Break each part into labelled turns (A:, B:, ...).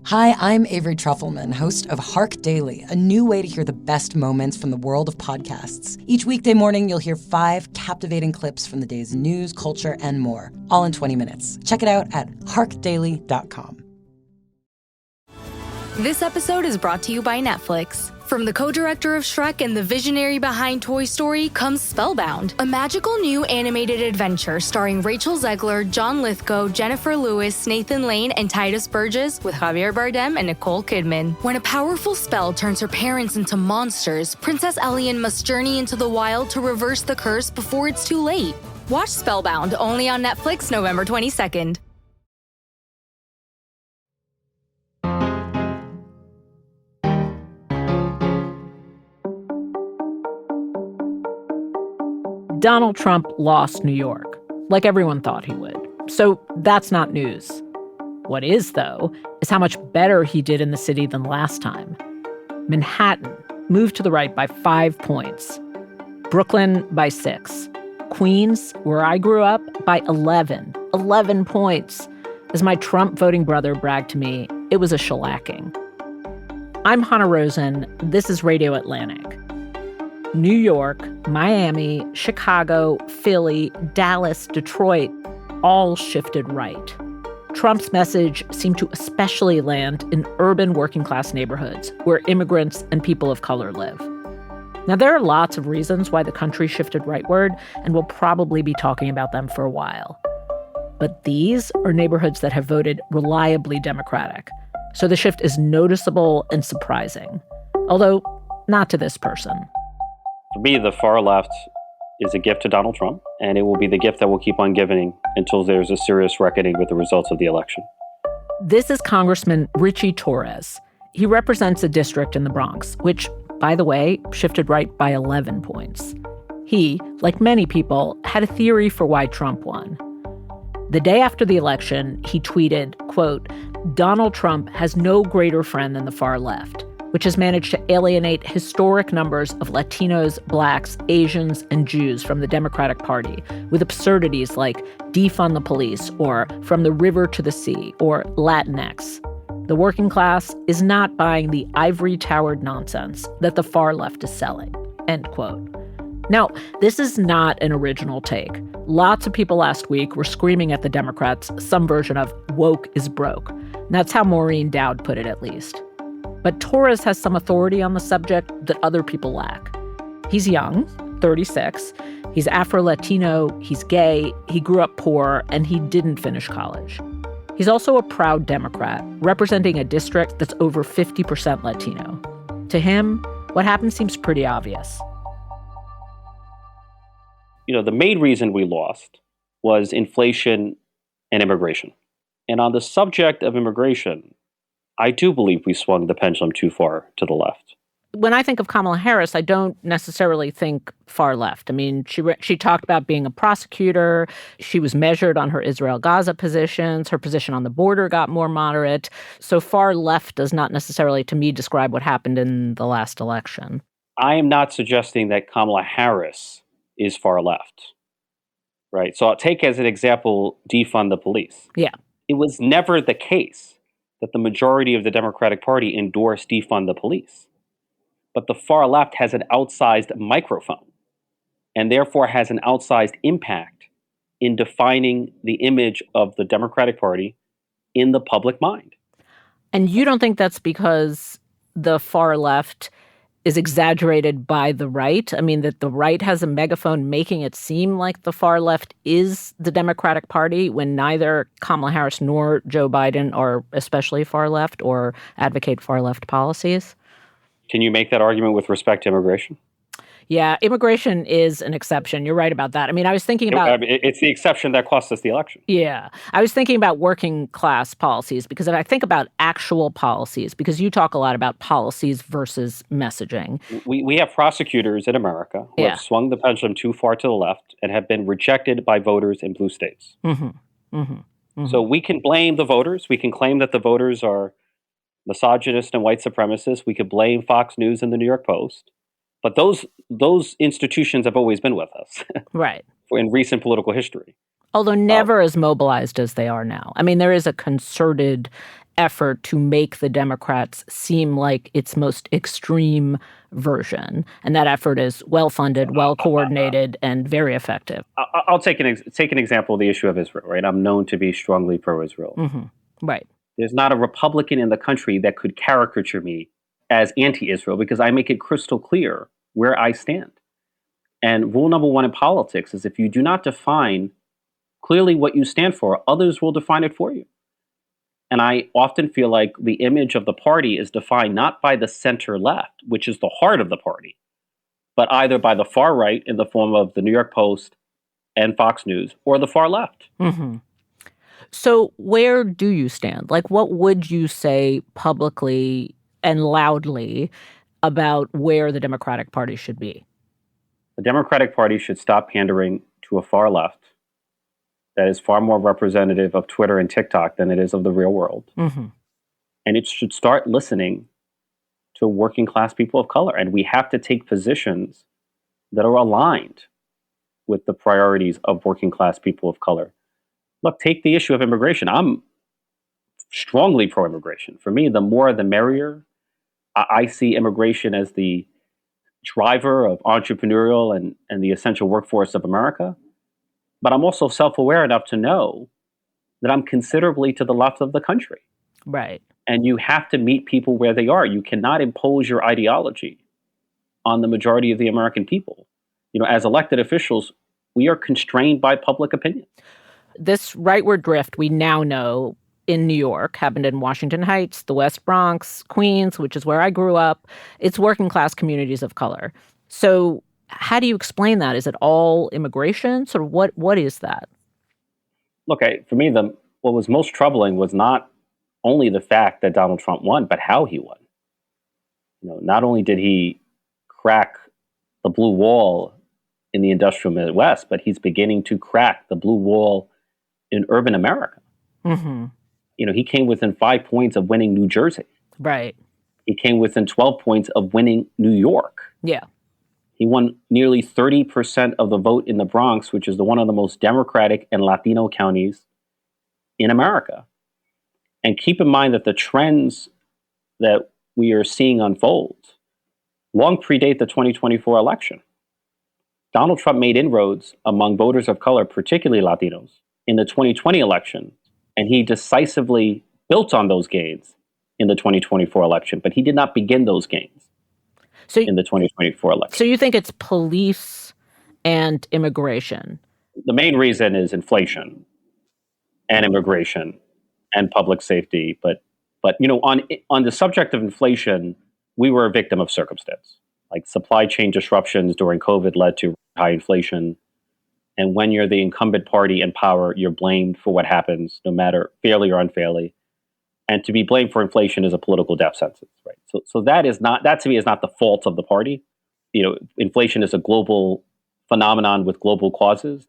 A: Hi, I'm Avery Trufelman, host of Hark Daily, a new way to hear the best moments from the world of podcasts. Each weekday morning, you'll hear 5 captivating clips from the day's news, culture, and more, all in 20 minutes. Check it out at harkdaily.com.
B: This episode is brought to you by Netflix. From the co-director of Shrek and the visionary behind Toy Story comes Spellbound, a magical new animated adventure starring Rachel Zegler, John Lithgow, Jennifer Lewis, Nathan Lane, and Titus Burgess with Javier Bardem and Nicole Kidman. When a powerful spell turns her parents into monsters, Princess Elian must journey into the wild to reverse the curse before it's too late. Watch Spellbound only on Netflix November 22nd.
C: Donald Trump lost New York, like everyone thought he would. So that's not news. What is, though, is how much better he did in the city than last time. Manhattan moved to the right by 5 points. Brooklyn by 6. Queens, where I grew up, by 11. 11 points. As my Trump-voting brother bragged to me, it was a shellacking. I'm Hannah Rosen. This is Radio Atlantic. New York, Miami, Chicago, Philly, Dallas, Detroit, all shifted right. Trump's message seemed to especially land in urban working-class neighborhoods where immigrants and people of color live. Now, there are lots of reasons why the country shifted rightward, and we'll probably be talking about them for a while. But these are neighborhoods that have voted reliably Democratic, so the shift is noticeable and surprising, although not to this person.
D: For me, the far left is a gift to Donald Trump, and it will be the gift that we'll keep on giving until there's a serious reckoning with the results of the election.
C: This is Congressman Ritchie Torres. He represents a district in the Bronx, which, by the way, shifted right by 11 points. He, like many people, had a theory for why Trump won. The day after the election, he tweeted, quote, "Donald Trump has no greater friend than the far left, which has managed to alienate historic numbers of Latinos, Blacks, Asians, and Jews from the Democratic Party with absurdities like defund the police or from the river to the sea or Latinx. The working class is not buying the ivory-towered nonsense that the far left is selling," end quote. Now, this is not an original take. Lots of people last week were screaming at the Democrats some version of woke is broke. And that's how Maureen Dowd put it, at least. But Torres has some authority on the subject that other people lack. He's young, 36. He's Afro-Latino, he's gay, he grew up poor, and he didn't finish college. He's also a proud Democrat, representing a district that's over 50% Latino. To him, what happened seems pretty obvious.
D: You know, the main reason we lost was inflation and immigration. And on the subject of immigration, I do believe we swung the pendulum too far to the left.
C: When I think of Kamala Harris, I don't necessarily think far left. I mean, she talked about being a prosecutor. She was measured on her Israel-Gaza positions. Her position on the border got more moderate. So far left does not necessarily, to me, describe what happened in the last election.
D: I am not suggesting that Kamala Harris is far left, right? So I'll take as an example, defund the police.
C: Yeah.
D: It was never the case that the majority of the Democratic Party endorsed defund the police. But the far left has an outsized microphone and therefore has an outsized impact in defining the image of the Democratic Party in the public mind.
C: And you don't think that's because the far left is exaggerated by the right? I mean, that the right has a megaphone making it seem like the far left is the Democratic Party when neither Kamala Harris nor Joe Biden are especially far left or advocate far left policies?
D: Can you make that argument with respect to immigration?
C: Yeah, immigration is an exception. You're right about that. I mean, I was thinking about...
D: It's the exception that cost us the election.
C: Yeah. I was thinking about working class policies because if I think about actual policies, because you talk a lot about policies versus messaging.
D: We have prosecutors in America who have swung the pendulum too far to the left and have been rejected by voters in blue states. So we can blame the voters. We can claim that the voters are misogynist and white supremacists. We could blame Fox News and the New York Post. But those institutions have always been with us.
C: Right.
D: In recent political history.
C: Although never as mobilized as they are now. I mean, there is a concerted effort to make the Democrats seem like its most extreme version. And that effort is well-funded, well-coordinated, and very effective.
D: I'll take an example of the issue of Israel, right? I'm known to be strongly pro-Israel.
C: Mm-hmm. Right.
D: There's not a Republican in the country that could caricature me as anti-Israel because I make it crystal clear where I stand. And rule number one in politics is if you do not define clearly what you stand for, others will define it for you. And I often feel like the image of the party is defined not by the center left, which is the heart of the party, but either by the far right in the form of the New York Post and Fox News, or the far left.
C: Mm-hmm. So where do you stand? Like, what would you say publicly and loudly about where the Democratic Party should be?
D: The Democratic Party should stop pandering to a far left that is far more representative of Twitter and TikTok than it is of the real world.
C: Mm-hmm.
D: And it should start listening to working class people of color. And we have to take positions that are aligned with the priorities of working class people of color. Look, take the issue of immigration. I'm strongly pro-immigration. For me, the more the merrier. I see immigration as the driver of entrepreneurial and the essential workforce of America. But I'm also self-aware enough to know that I'm considerably to the left of the country.
C: Right.
D: And you have to meet people where they are. You cannot impose your ideology on the majority of the American people. You know, as elected officials, we are constrained by public opinion.
C: This rightward drift, we now know, in New York, happened in Washington Heights, the West Bronx, Queens, which is where I grew up. It's working class communities of color. So how do you explain that? Is it all immigration? Sort of what is that?
D: Look, for me, what was most troubling was not only the fact that Donald Trump won, but how he won. You know, not only did he crack the blue wall in the industrial Midwest, but he's beginning to crack the blue wall in urban America.
C: Mm-hmm.
D: You know, he came within 5 points of winning New Jersey.
C: Right.
D: He came within 12 points of winning New York.
C: Yeah.
D: He won nearly 30% of the vote in the Bronx, which is one of the most Democratic and Latino counties in America. And keep in mind that the trends that we are seeing unfold long predate the 2024 election. Donald Trump made inroads among voters of color, particularly Latinos, in the 2020 election, and he decisively built on those gains in the 2024 election, but he did not begin those gains in the 2024 election.
C: So you think it's police and immigration?
D: The main reason is inflation and immigration and public safety. But you know, on the subject of inflation, we were a victim of circumstance. Like supply chain disruptions during COVID led to high inflation. And when you're the incumbent party in power, you're blamed for what happens, no matter fairly or unfairly. And to be blamed for inflation is a political death sentence, right? So that to me is not the fault of the party. You know, inflation is a global phenomenon with global causes,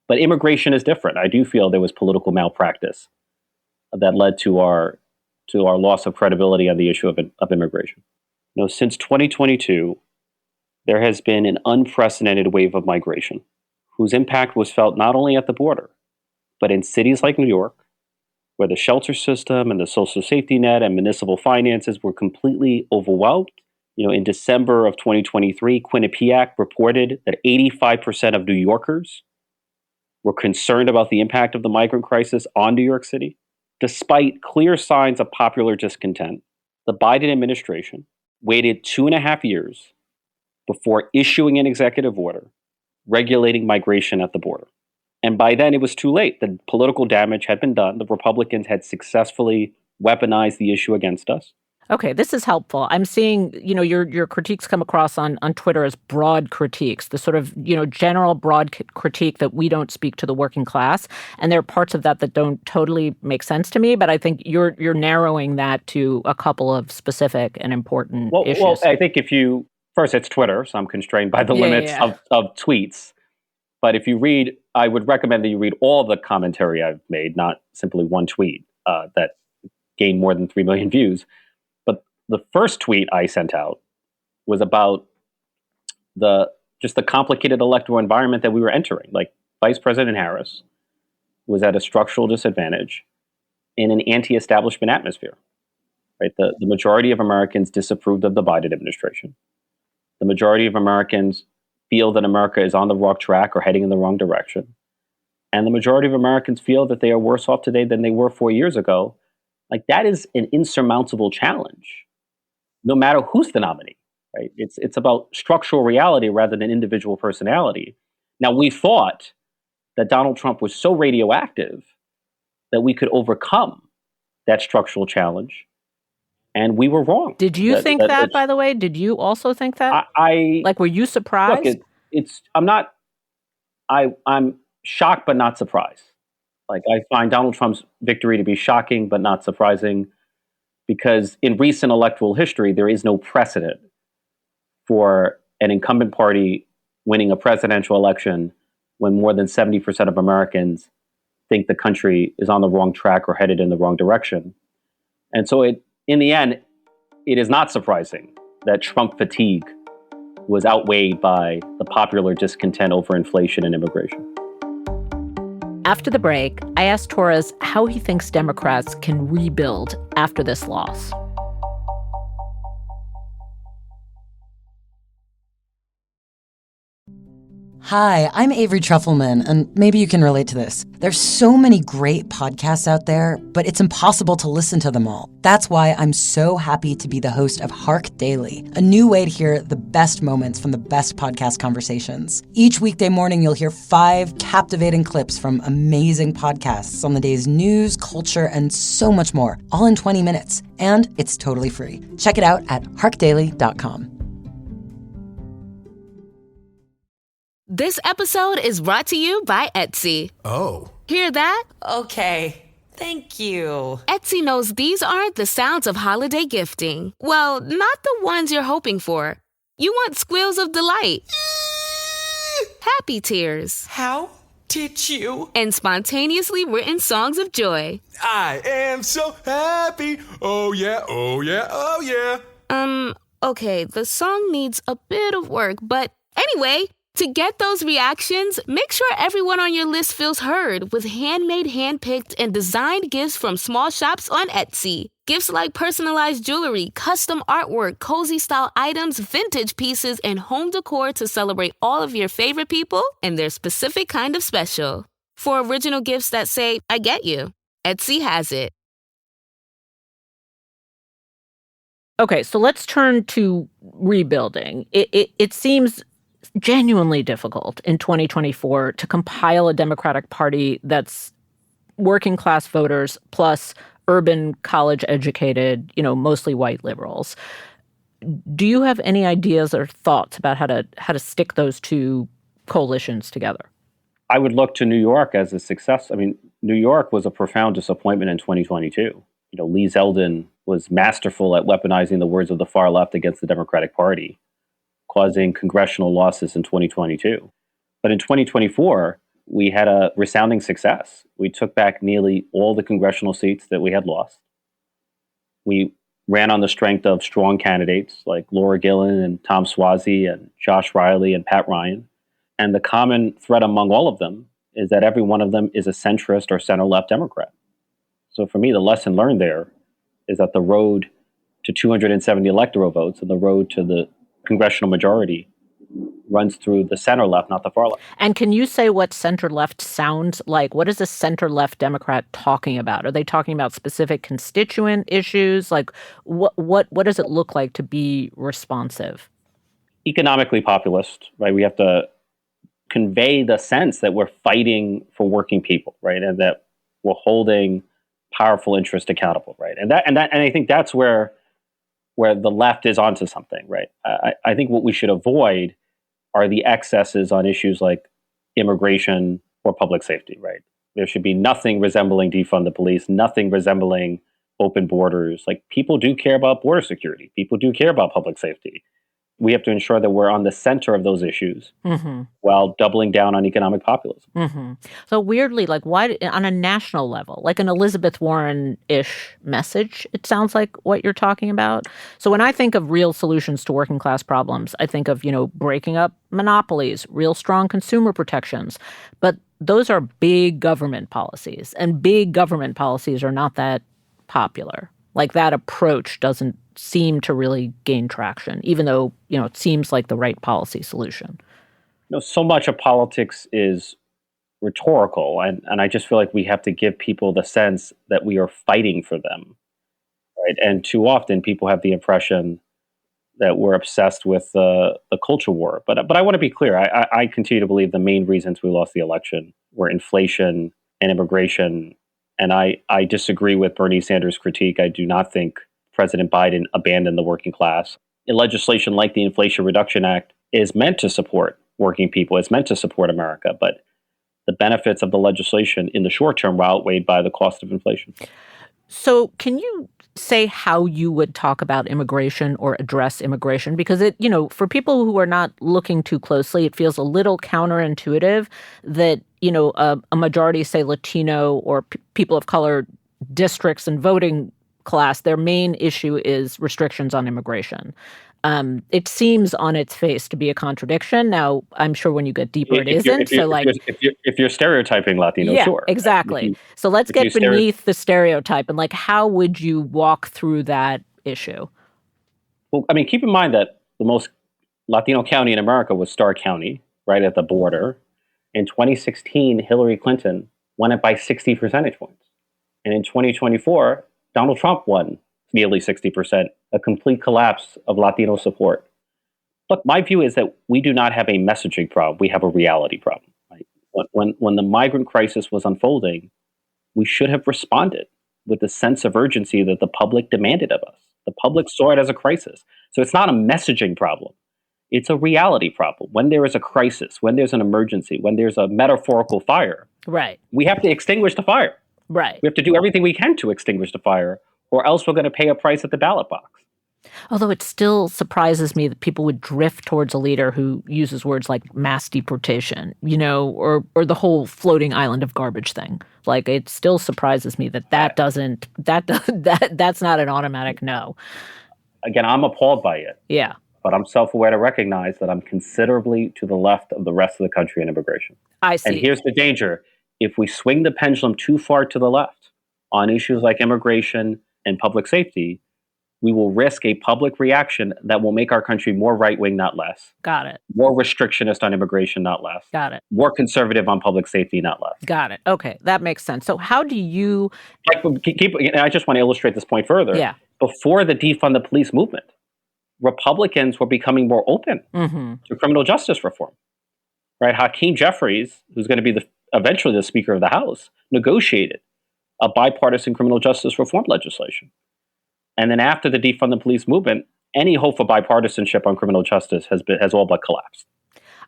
D: but immigration is different. I do feel there was political malpractice that led to our loss of credibility on the issue of immigration. You know, since 2022, there has been an unprecedented wave of migration whose impact was felt not only at the border, but in cities like New York, where the shelter system and the social safety net and municipal finances were completely overwhelmed. You know, in December of 2023, Quinnipiac reported that 85% of New Yorkers were concerned about the impact of the migrant crisis on New York City. Despite clear signs of popular discontent, the Biden administration waited 2.5 years before issuing an executive order regulating migration at the border. And by then, it was too late. The political damage had been done. The Republicans had successfully weaponized the issue against us.
C: Okay, this is helpful. I'm seeing, you know, your critiques come across on Twitter as broad critiques, the sort of, you know, general broad critique that we don't speak to the working class. And there are parts of that don't totally make sense to me. But I think you're narrowing that to a couple of specific and important issues.
D: Well, I think first, it's Twitter, so I'm constrained by the limits of tweets. But if you read, I would recommend that you read all the commentary I've made, not simply one tweet that gained more than 3 million views. But the first tweet I sent out was about the complicated electoral environment that we were entering. Like Vice President Harris was at a structural disadvantage in an anti-establishment atmosphere. Right? The majority of Americans disapproved of the Biden administration. The majority of Americans feel that America is on the wrong track or heading in the wrong direction. And the majority of Americans feel that they are worse off today than they were 4 years ago. Like, that is an insurmountable challenge, no matter who's the nominee. Right? It's about structural reality rather than individual personality. Now, we thought that Donald Trump was so radioactive that we could overcome that structural challenge. And we were wrong.
C: Did you think that, by the way? Did you also think that? Were you surprised?
D: Look, I'm shocked but not surprised. Like, I find Donald Trump's victory to be shocking but not surprising, because in recent electoral history, there is no precedent for an incumbent party winning a presidential election when more than 70% of Americans think the country is on the wrong track or headed in the wrong direction. And so in the end, it is not surprising that Trump fatigue was outweighed by the popular discontent over inflation and immigration.
C: After the break, I asked Torres how he thinks Democrats can rebuild after this loss.
A: Hi, I'm Avery Trufelman, and maybe you can relate to this. There's so many great podcasts out there, but it's impossible to listen to them all. That's why I'm so happy to be the host of Hark Daily, a new way to hear the best moments from the best podcast conversations. Each weekday morning, you'll hear 5 captivating clips from amazing podcasts on the day's news, culture, and so much more, all in 20 minutes. And it's totally free. Check it out at harkdaily.com.
E: This episode is brought to you by Etsy.
F: Oh.
E: Hear that?
G: Okay. Thank you.
E: Etsy knows these aren't the sounds of holiday gifting. Well, not the ones you're hoping for. You want squeals of delight. Happy tears.
G: How did you?
E: And spontaneously written songs of joy.
F: I am so happy. Oh yeah, oh yeah, oh yeah.
E: Okay, the song needs a bit of work, but anyway, to get those reactions, make sure everyone on your list feels heard with handmade, handpicked, and designed gifts from small shops on Etsy. Gifts like personalized jewelry, custom artwork, cozy style items, vintage pieces, and home decor to celebrate all of your favorite people and their specific kind of special. For original gifts that say, I get you, Etsy has it.
C: Okay, so let's turn to rebuilding. It seems genuinely difficult in 2024 to compile a Democratic Party that's working class voters plus urban college educated, mostly white liberals. Do you have any ideas or thoughts about how to stick those two coalitions together?
D: I would look to New York as a success. I mean, New York was a profound disappointment in 2022. Lee Zeldin was masterful at weaponizing the words of the far left against the Democratic Party, causing congressional losses in 2022. But in 2024, we had a resounding success. We took back nearly all the congressional seats that we had lost. We ran on the strength of strong candidates like Laura Gillen and Tom Suozzi and Josh Riley and Pat Ryan. And the common thread among all of them is that every one of them is a centrist or center-left Democrat. So for me, the lesson learned there is that the road to 270 electoral votes and the road to the congressional majority runs through the center-left, not the far-left.
C: And can you say what center-left sounds like? What is a center-left Democrat talking about? Are they talking about specific constituent issues? Like, what does it look like to be responsive?
D: Economically populist, right? We have to convey the sense that we're fighting for working people, right? And that we're holding powerful interests accountable, right? And I think that's where the left is onto something, right? I think what we should avoid are the excesses on issues like immigration or public safety, right? There should be nothing resembling defund the police, nothing resembling open borders. Like, people do care about border security. People do care about public safety. we have to ensure that we're on the center of those issues while doubling down on economic populism.
C: So weirdly, like why on a national level, like an Elizabeth Warren-ish message, it sounds like what you're talking about. So when I think of real solutions to working class problems, I think of, breaking up monopolies, real strong consumer protections. But those are big government policies, and big government policies are not that popular. Like that approach doesn't seem to really gain traction, even though, it seems like the right policy solution.
D: So much of politics is rhetorical, and I just feel like we have to give people the sense that we are fighting for them, right? And too often people have the impression that we're obsessed with the culture war. But I want to be clear. I continue to believe the main reasons we lost the election were inflation and immigration. And I disagree with Bernie Sanders' critique. I do not think President Biden abandoned the working class. Legislation like the Inflation Reduction Act is meant to support working people. It's meant to support America. But the benefits of the legislation in the short term were outweighed by the cost of inflation.
C: So can you say how you would talk about immigration or address immigration? Because it, for people who are not looking too closely, it feels a little counterintuitive that, a majority, say Latino or people of color districts and voting class, their main issue is restrictions on immigration. It seems on its face to be a contradiction. Now, I'm sure when you get deeper, it isn't.
D: If you're stereotyping Latino,
C: yeah,
D: sure.
C: Exactly. So let's get beneath the stereotype and how would you walk through that issue?
D: Well, keep in mind that the most Latino county in America was Starr County, right at the border. In 2016, Hillary Clinton won it by 60 percentage points. And in 2024, Donald Trump won nearly 60%, a complete collapse of Latino support. Look, my view is that we do not have a messaging problem. We have a reality problem. Right? When the migrant crisis was unfolding, we should have responded with the sense of urgency that the public demanded of us. The public saw it as a crisis. So it's not a messaging problem. It's a reality problem. When there is a crisis, when there's an emergency, when there's a metaphorical fire,
C: right,
D: we have to extinguish the fire.
C: Right.
D: We have to do everything we can to extinguish the fire, or else we're going to pay a price at the ballot box.
C: Although it still surprises me that people would drift towards a leader who uses words like mass deportation, or the whole floating island of garbage thing. Like, it still surprises me that's not an automatic no.
D: Again, I'm appalled by it.
C: Yeah.
D: But I'm self-aware to recognize that I'm considerably to the left of the rest of the country in immigration.
C: I see.
D: And here's the danger. If we swing the pendulum too far to the left on issues like immigration and public safety, we will risk a public reaction that will make our country more right-wing, not less.
C: Got it.
D: More restrictionist on immigration, not less.
C: Got it.
D: More conservative on public safety, not less.
C: Got it. Okay, that makes sense. So how do you...
D: I just want to illustrate this point further.
C: Yeah.
D: Before the defund the police movement, Republicans were becoming more open to criminal justice reform. Right? Hakeem Jeffries, who's going to be eventually the Speaker of the House, negotiated a bipartisan criminal justice reform legislation. And then after the defund the police movement, any hope for bipartisanship on criminal justice has all but collapsed.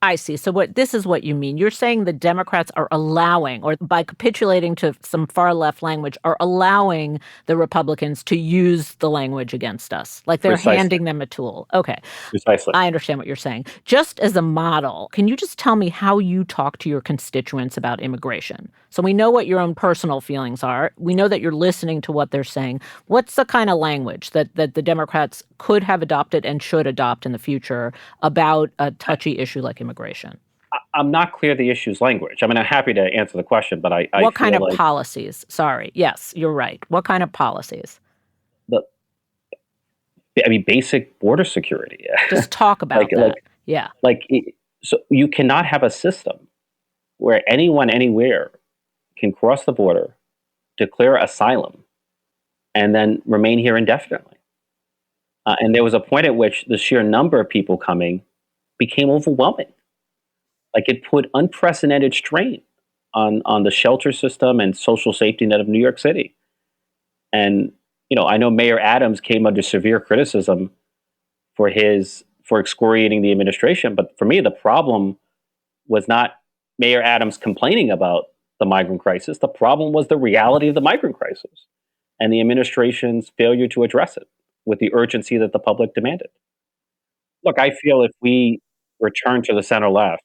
C: I see. So this is what you mean. You're saying the Democrats are allowing, or by capitulating to some far left language, are allowing the Republicans to use the language against us. Like they're
D: Precisely.
C: Handing them a tool. Okay.
D: Precisely.
C: I understand what you're saying. Just as a model, can you just tell me how you talk to your constituents about immigration? So we know what your own personal feelings are. We know that you're listening to what they're saying. What's the kind of language that the Democrats could have adopted and should adopt in the future about a touchy issue like immigration?
D: I'm not clear the issue's language. I'm happy to answer the question, but I
C: what kind of
D: like
C: policies? Sorry. Yes, you're right. What kind of policies?
D: Basic border security.
C: Just talk about that. Yeah.
D: So you cannot have a system where anyone anywhere can cross the border, declare asylum, and then remain here indefinitely. And there was a point at which the sheer number of people coming became overwhelming. Like, it put unprecedented strain on the shelter system and social safety net of New York City. And, I know Mayor Adams came under severe criticism for excoriating the administration. But for me, the problem was not Mayor Adams complaining about the migrant crisis. The problem was the reality of the migrant crisis and the administration's failure to address it with the urgency that the public demanded. Look, I feel if we return to the center left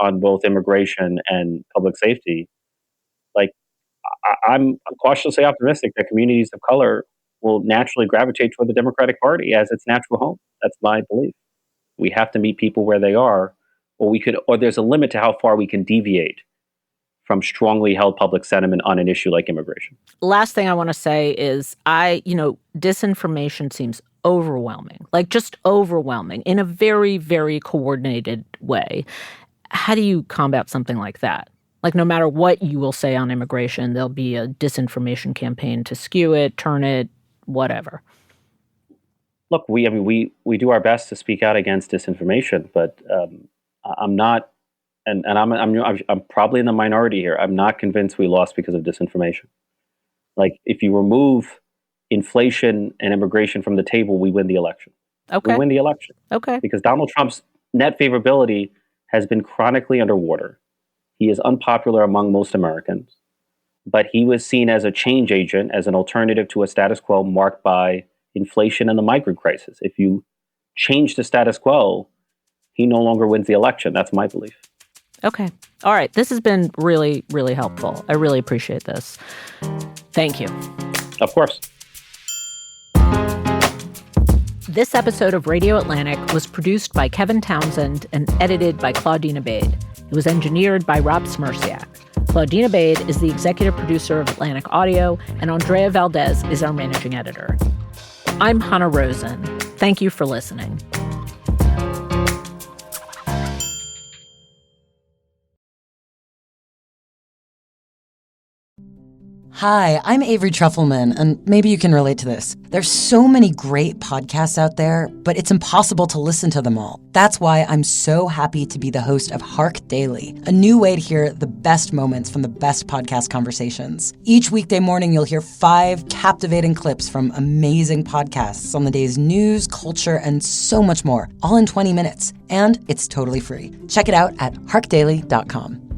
D: on both immigration and public safety, like I'm cautiously optimistic that communities of color will naturally gravitate toward the Democratic Party as its natural home. That's my belief. We have to meet people where they are, or there's a limit to how far we can deviate from strongly held public sentiment on an issue like immigration.
C: Last thing I want to say is disinformation seems overwhelming, like just overwhelming in a very, very coordinated way. How do you combat something like that? Like, no matter what you will say on immigration, there'll be a disinformation campaign to skew it, turn it, whatever.
D: Look, we do our best to speak out against disinformation, but I'm not, and I'm probably in the minority here. I'm not convinced we lost because of disinformation. Like, if you remove inflation and immigration from the table, we win the election.
C: Okay.
D: We win the election.
C: Okay.
D: Because Donald Trump's net favorability has been chronically underwater. He is unpopular among most Americans, but he was seen as a change agent, as an alternative to a status quo marked by inflation and the migrant crisis. If you change the status quo, he no longer wins the election. That's my belief.
C: Okay. All right. This has been really, really helpful. I really appreciate this. Thank you.
D: Of course.
C: This episode of Radio Atlantic was produced by Kevin Townsend and edited by Claudine Abade. It was engineered by Rob Smirsiak. Claudine Abade is the executive producer of Atlantic Audio, and Andrea Valdez is our managing editor. I'm Hannah Rosen. Thank you for listening.
A: Hi, I'm Avery Trufelman, and maybe you can relate to this. There's so many great podcasts out there, but it's impossible to listen to them all. That's why I'm so happy to be the host of Hark Daily, a new way to hear the best moments from the best podcast conversations. Each weekday morning, you'll hear 5 captivating clips from amazing podcasts on the day's news, culture, and so much more, all in 20 minutes. And it's totally free. Check it out at harkdaily.com.